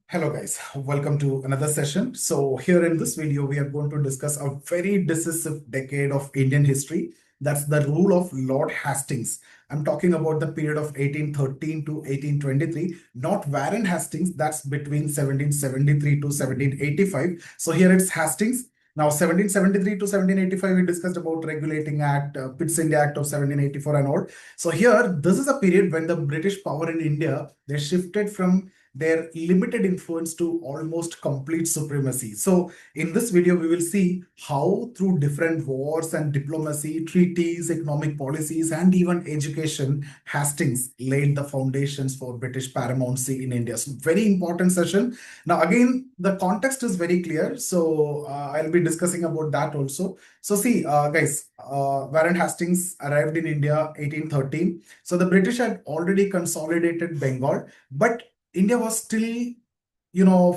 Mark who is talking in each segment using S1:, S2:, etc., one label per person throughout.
S1: Hello guys, welcome to another session. So here in this video, we are going to discuss a very decisive decade of Indian history. That's the rule of Lord Hastings. I'm talking about the period of 1813 to 1823, not Warren Hastings. That's between 1773 to 1785. So here it's Hastings. Now 1773 to 1785, we discussed about Regulating Act, Pitt's India Act of 1784 and all. So here, this is a period when the British power in India, they shifted from their limited influence to almost complete supremacy. So in this video, we will see how through different wars and diplomacy, treaties, economic policies, and even education, Hastings laid the foundations for British paramountcy in India. So very important session. Now, again, the context is very clear. So I'll be discussing about that also. So see, guys, Warren Hastings arrived in India 1813. So the British had already consolidated Bengal, but India was still,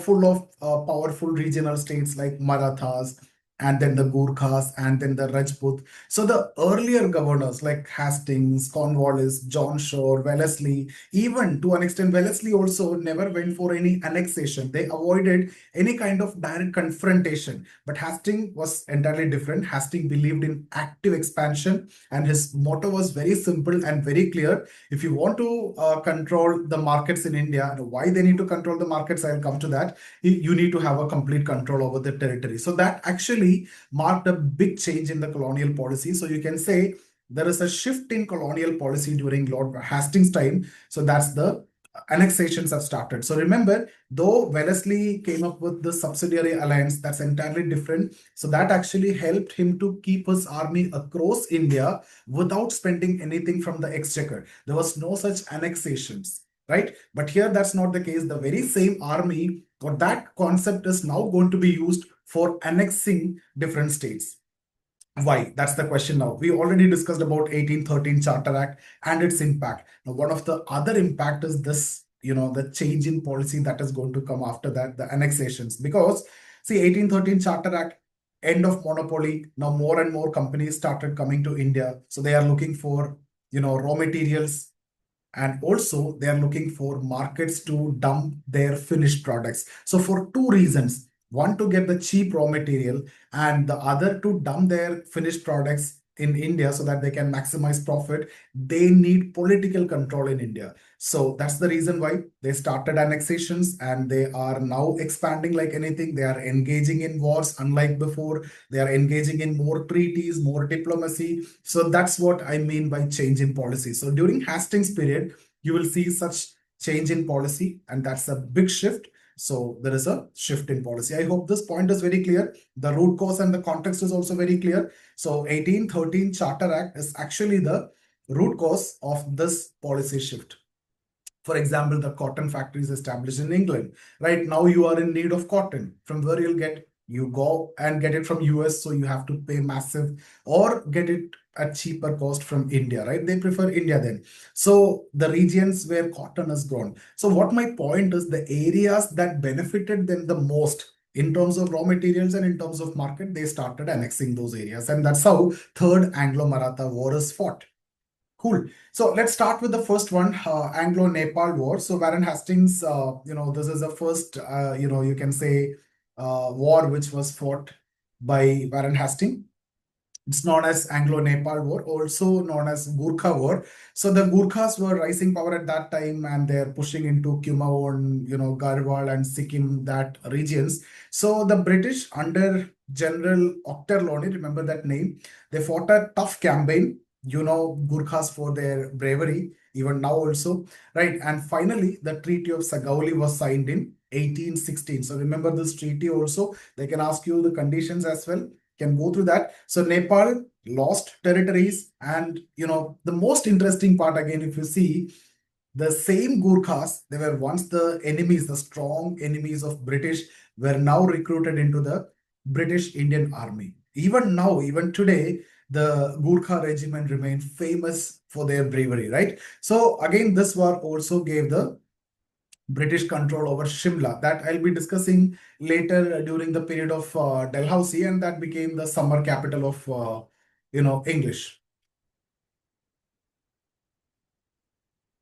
S1: full of powerful regional states like Marathas, and then the Gurkhas, and then the Rajput. So the earlier governors like Hastings, Cornwallis, John Shore, Wellesley, even to an extent, Wellesley also never went for any annexation. They avoided any kind of direct confrontation. But Hastings was entirely different. Hastings believed in active expansion, and his motto was very simple and very clear. If you want to control the markets in India, and why they need to control the markets, I'll come to that. You need to have a complete control over the territory. So that actually marked a big change in the colonial policy. So you can say there is a shift in colonial policy during Lord Hastings' time. So that's the annexations have started. So remember, though Wellesley came up with the subsidiary alliance, that's entirely different. So that actually helped him to keep his army across India without spending anything from the exchequer. There was no such annexations, right? But here that's not the case. The very same army or that concept is now going to be used for annexing different states. Why? That's the question now. We already discussed about 1813 Charter Act and its impact. Now, one of the other impact is this, the change in policy that is going to come after that, the annexations. Because, see, 1813 Charter Act, end of monopoly. Now, more and more companies started coming to India. So they are looking for, raw materials, and also they are looking for markets to dump their finished products. So for two reasons, one to get the cheap raw material and the other to dump their finished products in India so that they can maximize profit, they need political control in India. So that's the reason why they started annexations, and they are now expanding like anything. They are engaging in wars unlike before. They are engaging in more treaties, more diplomacy. So that's what I mean by change in policy. So during Hastings period, you will see such change in policy, and that's a big shift. So there is a shift in policy. I hope this point is very clear. The root cause and the context is also very clear. So 1813 Charter Act is actually the root cause of this policy shift. For example, the cotton factories established in England. Right now, you are in need of cotton. From where you'll get, you go and get it from US, so you have to pay massive, or get it at cheaper cost from India, right? They prefer India then. So the regions where cotton is grown. So what my point is, the areas that benefited them the most in terms of raw materials and in terms of market, they started annexing those areas. And that's how Third Anglo-Maratha War is fought. Cool. So let's start with the first one, Anglo-Nepal War. So Warren Hastings, this is the first, you can say, war which was fought by Warren Hastings. It's known as Anglo-Nepal War, also known as Gurkha War. So the Gurkhas were rising power at that time, and they're pushing into Kumaon, Garhwal and Sikkim, that regions. So the British under General Ochterlony, remember that name, they fought a tough campaign. Gurkhas for their bravery, even now also, right? And finally, the Treaty of Sugauli was signed in 1816. So remember this treaty also. They can ask you the conditions as well. Can go through that. So Nepal lost territories, and the most interesting part again, if you see, the same Gurkhas, they were once the enemies, the strong enemies of British, were now recruited into the British Indian Army. Even now, even today, the Gurkha regiment remained famous for their bravery, right? So again, this war also gave the British control over Shimla, that I'll be discussing later during the period of Dalhousie, and that became the summer capital of English.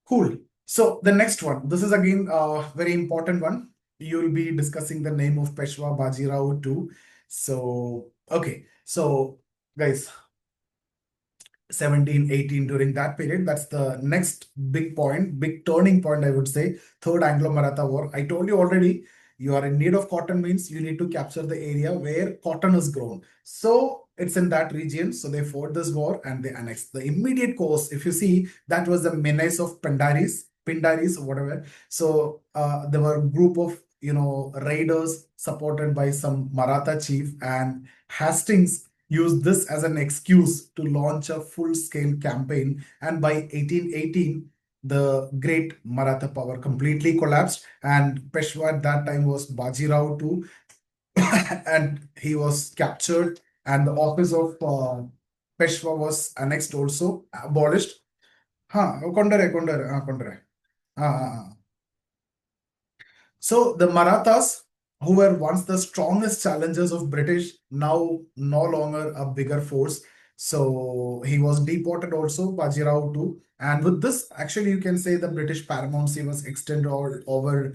S1: Cool. So the next one, this is again a very important one. you'll be discussing the name of Peshwa Bajirao too. So, okay. So, guys, 1718 during that period. That's the next big point, big turning point, I would say. Third Anglo-Maratha War. I told you already, you are in need of cotton means you need to capture the area where cotton is grown. So it's in that region. So they fought this war and they annexed. The immediate cause, if you see, that was the menace of Pindaris or whatever. So there were a group of raiders supported by some Maratha chief, and Hastings used this as an excuse to launch a full-scale campaign. And by 1818, the great Maratha power completely collapsed. And Peshwa at that time was Bajirao too, and he was captured. And the office of Peshwa was annexed, also abolished. हाँ Kondare. हाँ. So the Marathas, who were once the strongest challengers of British, now no longer a bigger force. So he was deported also, Bajirao too. And with this, actually, you can say the British paramountcy was extended all over,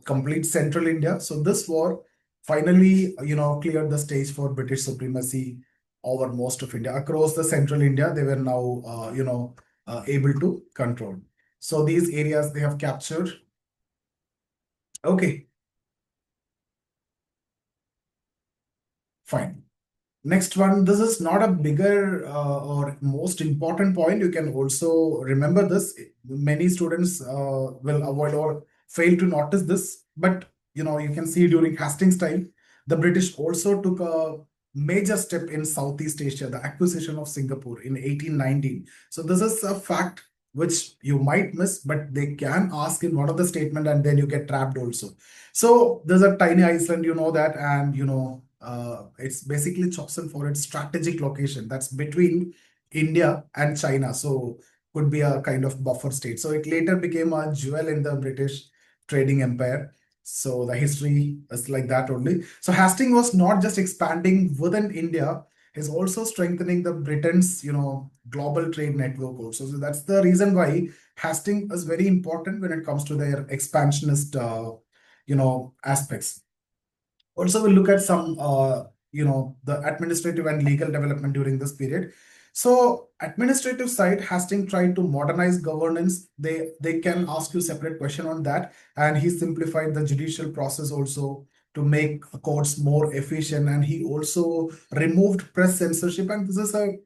S1: complete central India. So this war finally, cleared the stage for British supremacy over most of India. Across the central India, they were now, able to control. So these areas they have captured. Okay, fine. Next one, this is not a bigger or most important point. You can also remember this. Many students will avoid or fail to notice this, but you can see during Hastings time, the British also took a major step in Southeast Asia, the acquisition of Singapore in 1819. So this is a fact which you might miss, but they can ask in one of the statement and then you get trapped also. So there's a tiny island, you know that, and it's basically chosen for its strategic location. That's between India and China. So could be a kind of buffer state. So it later became a jewel in the British trading empire. So the history is like that only. So Hastings was not just expanding within India, he's also strengthening the Britain's, global trade network also. So that's the reason why Hastings is very important when it comes to their expansionist, aspects. Also, we'll look at some, the administrative and legal development during this period. So, administrative side, Hastings tried to modernize governance. They can ask you separate question on that, and he simplified the judicial process also to make courts more efficient. And he also removed press censorship. And this is a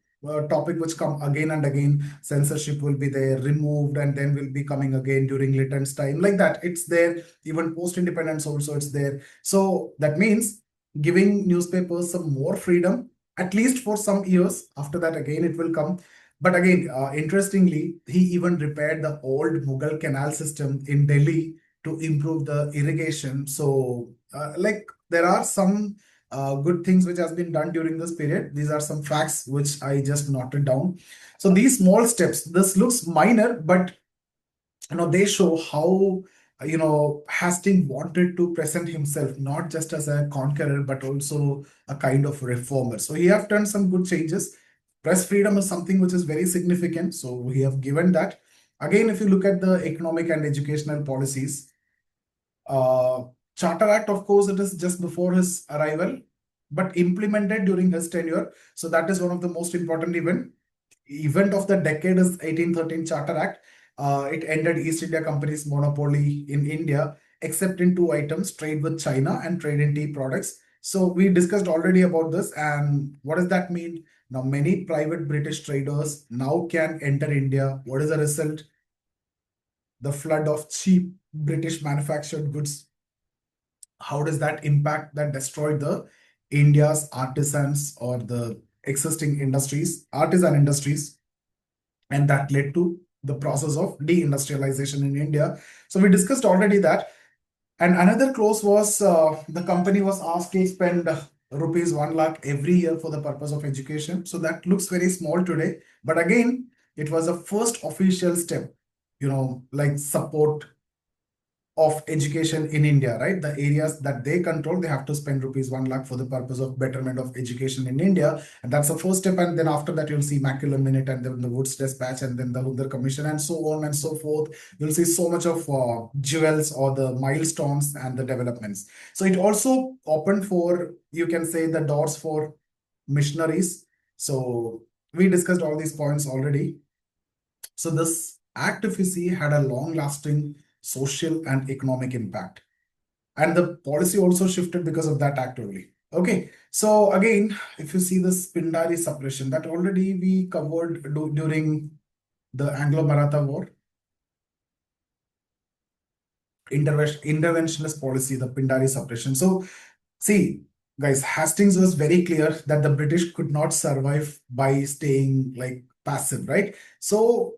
S1: topic which come again and again. Censorship will be there, removed, and then will be coming again during Lytton's time. Like that, it's there. Even post independence also, it's there. So that means giving newspapers some more freedom, at least for some years. After that, again, it will come. But again, interestingly, he even repaired the old Mughal canal system in Delhi to improve the irrigation. So, like, there are some good things which has been done during this period. These are some facts which I just noted down. So these small steps, this looks minor, but they show how Hastings wanted to present himself not just as a conqueror but also a kind of reformer. So he have done some good changes. Press freedom is something which is very significant, so we have given that. Again, if you look at the economic and educational policies, uh, Charter Act, of course, it is just before his arrival, but implemented during his tenure. So that is one of the most important event of the decade is 1813 Charter Act. It ended East India Company's monopoly in India, except in two items: trade with China and trade in tea products. So we discussed already about this, and what does that mean? Now many private British traders now can enter India. What is the result? The flood of cheap British manufactured goods. How does that impact that destroyed the India's artisans or the existing industries, artisan industries, and that led to the process of deindustrialization in India. So we discussed already that. And another clause was the company was asked to spend rupees 1 lakh every year for the purpose of education. So that looks very small today. But again, it was a first official step, like support of education in India, right? The areas that they control, they have to spend rupees 1 lakh for the purpose of betterment of education in India. And that's the first step. And then after that, you'll see Macular Minute and then the Woods Dispatch and then the Hundar Commission and so on and so forth. You'll see so much of jewels or the milestones and the developments. So it also opened for, you can say, the doors for missionaries. So we discussed all these points already. So this act, if you see, had a long-lasting social and economic impact. And the policy also shifted because of that act only. Okay, so again, if you see this Pindari suppression, that already we covered during the Anglo-Maratha War. Interventionist policy, the Pindari suppression. So see, guys, Hastings was very clear that the British could not survive by staying like passive, right? So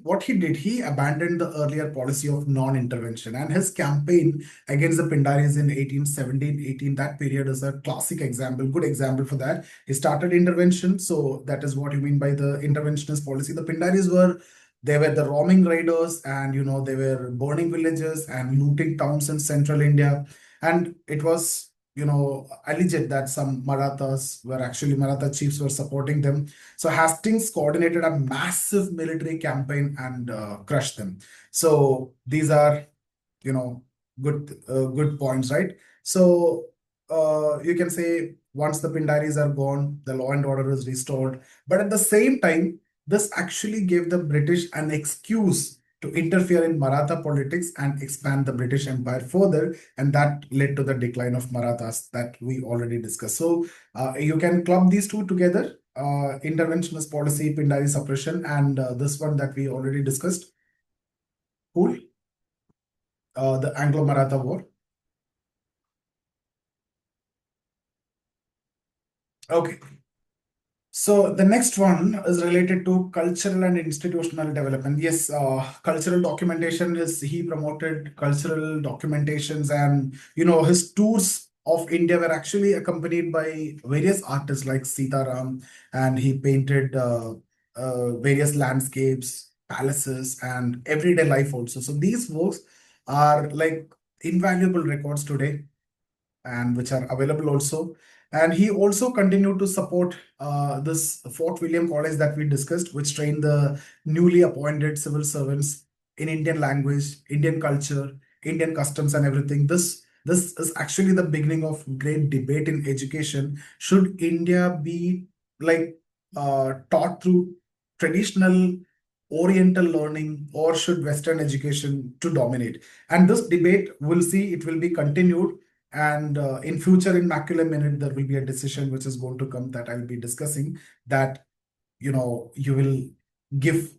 S1: what he did, he abandoned the earlier policy of non-intervention, and his campaign against the Pindaris in 1817-18, that period is a classic example, good example for that. He started intervention. So that is what you mean by the interventionist policy. The Pindaris they were the roaming raiders, and they were burning villages and looting towns in central India. And it was alleged that some Maratha chiefs were supporting them. So Hastings coordinated a massive military campaign and crushed them. So these are, good points, right? So you can say once the Pindaris are gone, the law and order is restored. But at the same time, this actually gave the British an excuse to interfere in Maratha politics and expand the British Empire further, and that led to the decline of Marathas that we already discussed. So you can club these two together: interventionist policy, Pindari suppression, and this one that we already discussed. Cool. The Anglo-Maratha War. Okay. So the next one is related to cultural and institutional development. Yes, cultural documentation is he promoted cultural documentations, and his tours of India were actually accompanied by various artists like Sitaram, and he painted various landscapes, palaces, and everyday life also. So these works are like invaluable records today, and which are available also. And he also continued to support this Fort William College that we discussed, which trained the newly appointed civil servants in Indian language, Indian culture, Indian customs, and everything. This is actually the beginning of great debate in education. Should India be like taught through traditional Oriental learning, or should Western education to dominate? And this debate, we'll see, it will be continued, and in future, in Macular Minute, there will be a decision which is going to come that I'll be discussing, that you will give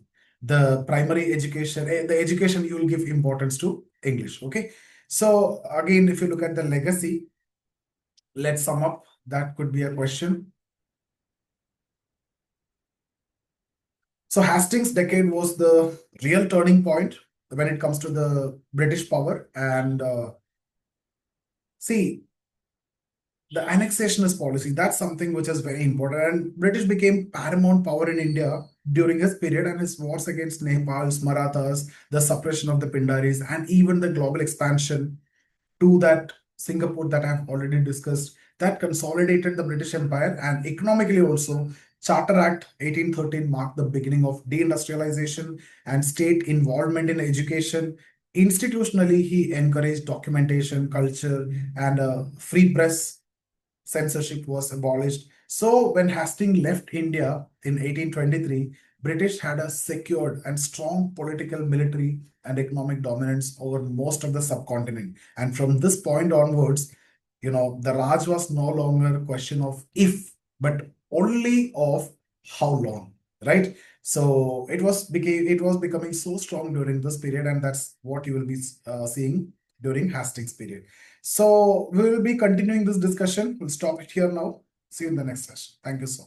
S1: the primary education, the education you will give importance to English. Okay. So again, if you look at the legacy, let's sum up. That could be a question. So Hastings decade was the real turning point when it comes to the British power. And see, the annexationist policy, that's something which is very important. And British became paramount power in India during his period, and his wars against Nepal's Marathas, the suppression of the Pindaris, and even the global expansion to that Singapore that I've already discussed, that consolidated the British Empire. And economically also, Charter Act 1813 marked the beginning of deindustrialization and state involvement in education. Institutionally, he encouraged documentation, culture, and a free press. Censorship was abolished. So when Hastings left India in 1823, British had a secured and strong political, military, and economic dominance over most of the subcontinent. And from this point onwards, the Raj was no longer a question of if, but only of how long, right? So it was becoming so strong during this period, and that's what you will be seeing during Hastings period. So we will be continuing this discussion. We'll stop it here now. See you in the next session. Thank you so much.